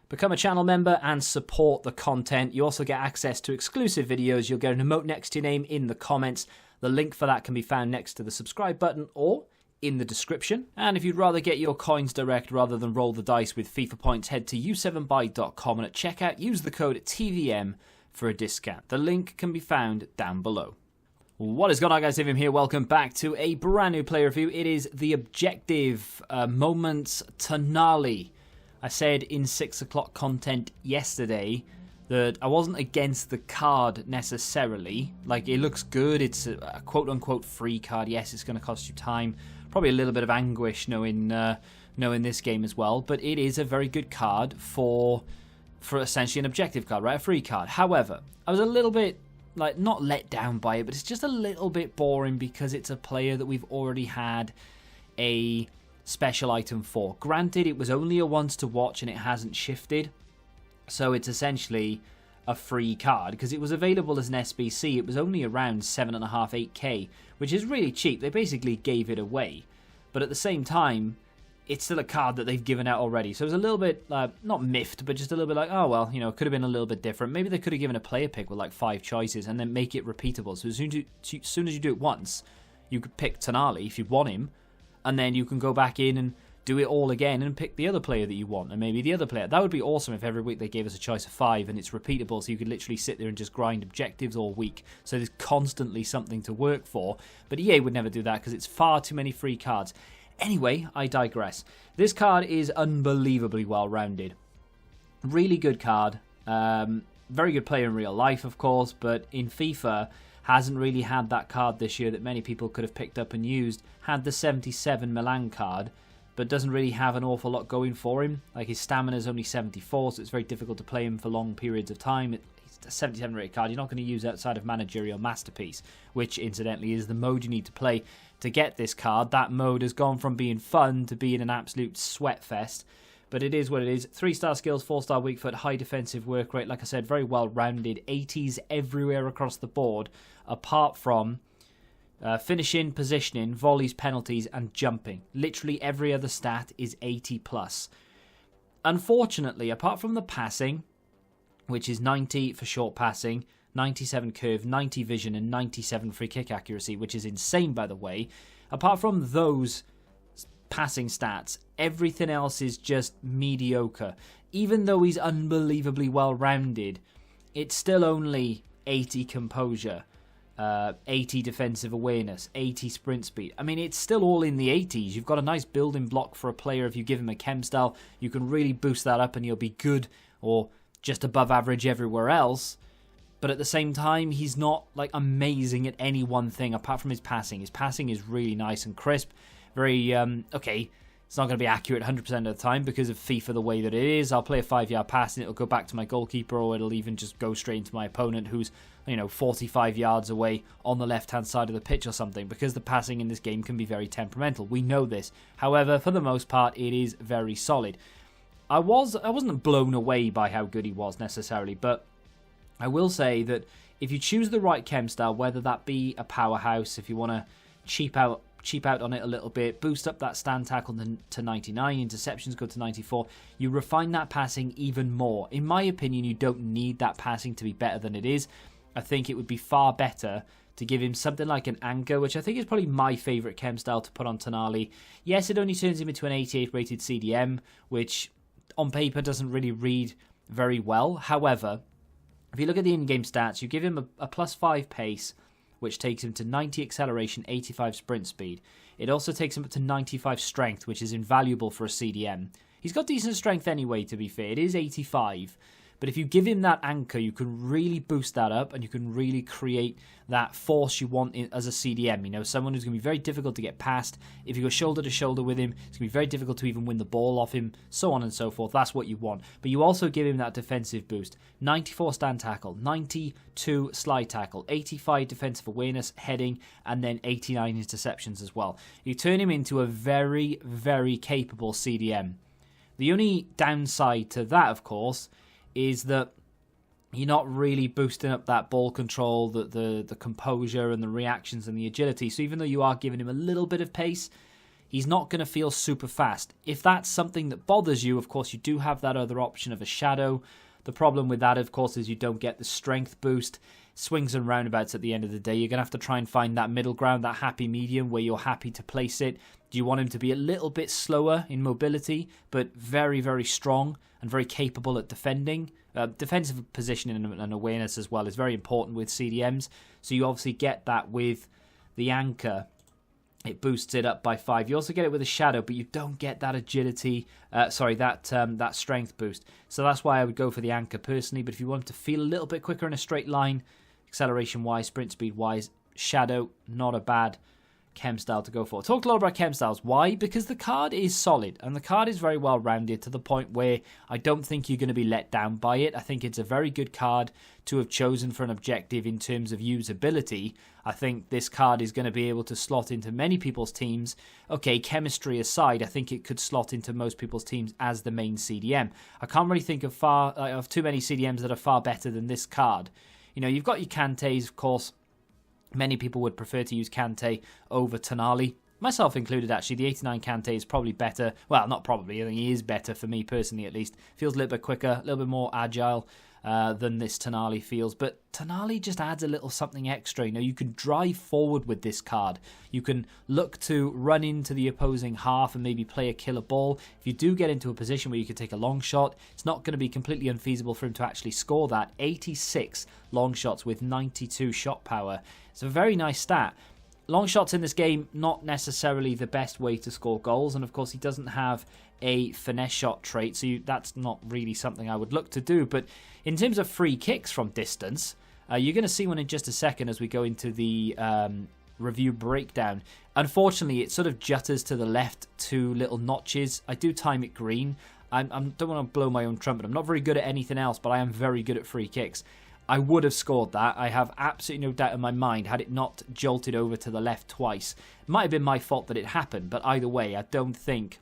Become a channel member and support the content. You also get access to exclusive videos. You'll get an emote next to your name in the comments. The link for that can be found next to the subscribe button or in the description. And if you'd rather get your coins direct rather than roll the dice with FIFA points, head to u7buy.com and at checkout use the code TVM for a discount. The link can be found down below. What is going on, guys? Tim here. Welcome back to a brand new player review. It is the objective moments Tonali. I said in 6 o'clock content yesterday that I wasn't against the card necessarily. Like, it looks good. It's a quote-unquote free card. Yes, it's going to cost you time. Probably a little bit of anguish knowing this game as well. But it is a very good card for essentially an objective card, right? A free card. However, I was a little bit, like, not let down by it, but it's just a little bit boring because it's a player that we've already had a special item for. Granted, it was only a once to watch and it hasn't shifted, so it's essentially a free card because it was available as an SBC. It was only around 7.5, 8k, which is really cheap. They basically gave it away, but at the same time, it's still a card that they've given out already. So it was a little bit, not miffed, but just a little bit like, oh, well, you know, it could have been a little bit different. Maybe they could have given a player pick with like 5 choices and then make it repeatable. So as soon as you do it once, you could pick Tonali if you want him, and then you can go back in and do it all again and pick the other player that you want, and maybe the other player. That would be awesome if every week they gave us a choice of 5 and it's repeatable, so you could literally sit there and just grind objectives all week. So there's constantly something to work for. But EA would never do that because it's far too many free cards. Anyway, I digress. This card is unbelievably well-rounded. Really good card. Very good player in real life, of course, but in FIFA hasn't really had that card this year that many people could have picked up and used. Had the 77 Milan card, but doesn't really have an awful lot going for him. Like, his stamina is only 74, so it's very difficult to play him for long periods of time. It's a 77 rated card you're not going to use outside of Managerial Masterpiece, which incidentally is the mode you need to play to get this card. That mode has gone from being fun to being an absolute sweat fest. But it is what it is. 3-star skills, 4-star weak foot, high defensive work rate. Like I said, very well rounded. 80s everywhere across the board, apart from finishing, positioning, volleys, penalties, and jumping. Literally every other stat is 80 plus. Unfortunately, apart from the passing, which is 90 for short passing, 97 curve, 90 vision, and 97 free kick accuracy, which is insane, by the way. Apart from those passing stats, everything else is just mediocre. Even though he's unbelievably well-rounded, it's still only 80 composure, 80 defensive awareness, 80 sprint speed. I mean, it's still all in the 80s. You've got a nice building block for a player. If you give him a chem style, you can really boost that up and he'll be good or just above average everywhere else. But at the same time, he's not like amazing at any one thing apart from his passing. His passing is really nice and crisp. Very, okay, it's not going to be accurate 100% of the time because of FIFA the way that it is. I'll play a 5-yard pass and it'll go back to my goalkeeper, or it'll even just go straight into my opponent who's, 45 yards away on the left-hand side of the pitch or something, because the passing in this game can be very temperamental. We know this. However, for the most part, it is very solid. I wasn't blown away by how good he was necessarily, but I will say that if you choose the right chem style, whether that be a powerhouse, if you want to cheap out on it a little bit, boost up that stand tackle to 99, interceptions go to 94, you refine that passing even more. In my opinion, you don't need that passing to be better than it is. I think it would be far better to give him something like an anchor, which I think is probably my favourite chem style to put on Tonali. Yes, it only turns him into an 88 rated CDM, which on paper doesn't really read very well. However, if you look at the in-game stats, you give him a +5 pace, which takes him to 90 acceleration, 85 sprint speed. It also takes him up to 95 strength, which is invaluable for a CDM. He's got decent strength anyway, to be fair. It is 85. But if you give him that anchor, you can really boost that up and you can really create that force you want as a CDM. Someone who's going to be very difficult to get past. If you go shoulder to shoulder with him, it's going to be very difficult to even win the ball off him, so on and so forth. That's what you want. But you also give him that defensive boost. 94 stand tackle, 92 slide tackle, 85 defensive awareness, heading, and then 89 interceptions as well. You turn him into a very, very capable CDM. The only downside to that, of course, is that you're not really boosting up that ball control, the composure and the reactions and the agility. So even though you are giving him a little bit of pace, he's not going to feel super fast. If that's something that bothers you, of course, you do have that other option of a shadow. The problem with that, of course, is you don't get the strength boost. Swings and roundabouts at the end of the day. You're going to have to try and find that middle ground, that happy medium where you're happy to place it. Do you want him to be a little bit slower in mobility, but very, very strong and very capable at defending? Defensive positioning and awareness as well is very important with CDMs. So you obviously get that with the anchor. It boosts it up by 5. You also get it with a shadow, but you don't get that agility, that strength boost. So that's why I would go for the anchor personally. But if you want to feel a little bit quicker in a straight line, acceleration-wise, sprint speed-wise, shadow, not a bad chem style to go for. Talked a lot about chem styles. Why? Because the card is solid, and the card is very well rounded to the point where I don't think you're going to be let down by it. I think it's a very good card to have chosen for an objective in terms of usability. I think this card is going to be able to slot into many people's teams. Okay, chemistry aside, I think it could slot into most people's teams as the main CDM. I can't really think of too many CDMs that are far better than this card. You know, you've got your Kantes, of course. Many people would prefer to use Kante over Tonali. Myself included, actually. The 89 Kante is probably better. Well, not probably. I think he is better for me personally, at least. Feels a little bit quicker, a little bit more agile than this Tonali feels. But Tonali just adds a little something extra. You know, you can drive forward with this card. You can look to run into the opposing half and maybe play a killer ball. If you do get into a position where you can take a long shot, it's not going to be completely unfeasible for him to actually score that. 86 long shots with 92 shot power. It's a very nice stat. Long shots in this game, not necessarily the best way to score goals. And of course, he doesn't have a finesse shot trait, so that's not really something I would look to do. But in terms of free kicks from distance, you're going to see one in just a second as we go into the review breakdown. Unfortunately, it sort of jutters to the left 2 little notches. I do time it green. I don't want to blow my own trumpet. I'm not very good at anything else, but I am very good at free kicks. I would have scored that. I have absolutely no doubt in my mind had it not jolted over to the left twice. It might have been my fault that it happened, but either way, I don't think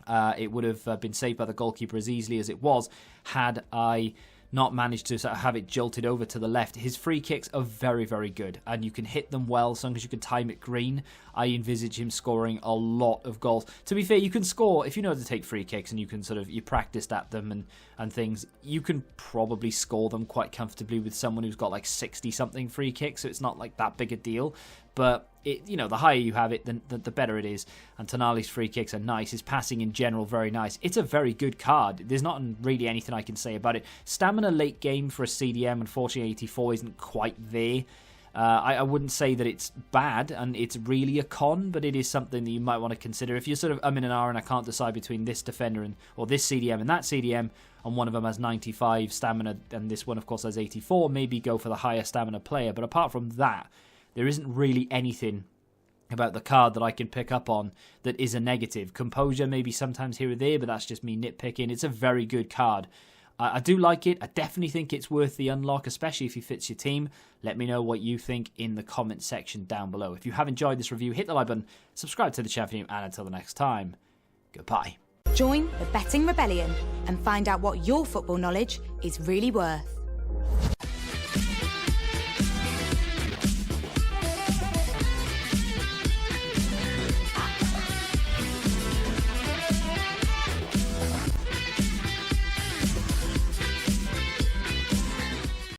it would have been saved by the goalkeeper as easily as it was had I not managed to sort of have it jolted over to the left. His free kicks are very, very good, and you can hit them well as long as you can time it green. I envisage him scoring a lot of goals. To be fair, you can score, if you know how to take free kicks and you can you practiced at them and things, you can probably score them quite comfortably with someone who's got like 60-something free kicks, so it's not like that big a deal. But the higher you have it, the better it is. And Tonali's free kicks are nice. His passing in general, very nice. It's a very good card. There's not really anything I can say about it. Stamina late game for a CDM, unfortunately 84 isn't quite there. I wouldn't say that it's bad and it's really a con, but it is something that you might want to consider. If you're sort of in an hour and I can't decide between this defender or this CDM and that CDM, and one of them has 95 stamina and this one of course has 84, maybe go for the higher stamina player. But apart from that, there isn't really anything about the card that I can pick up on that is a negative. Composure maybe sometimes here or there, but that's just me nitpicking. It's a very good card. I do like it. I definitely think it's worth the unlock, especially if he fits your team. Let me know what you think in the comment section down below. If you have enjoyed this review, hit the like button, subscribe to the channel, and until the next time, goodbye. Join the Betting Rebellion and find out what your football knowledge is really worth.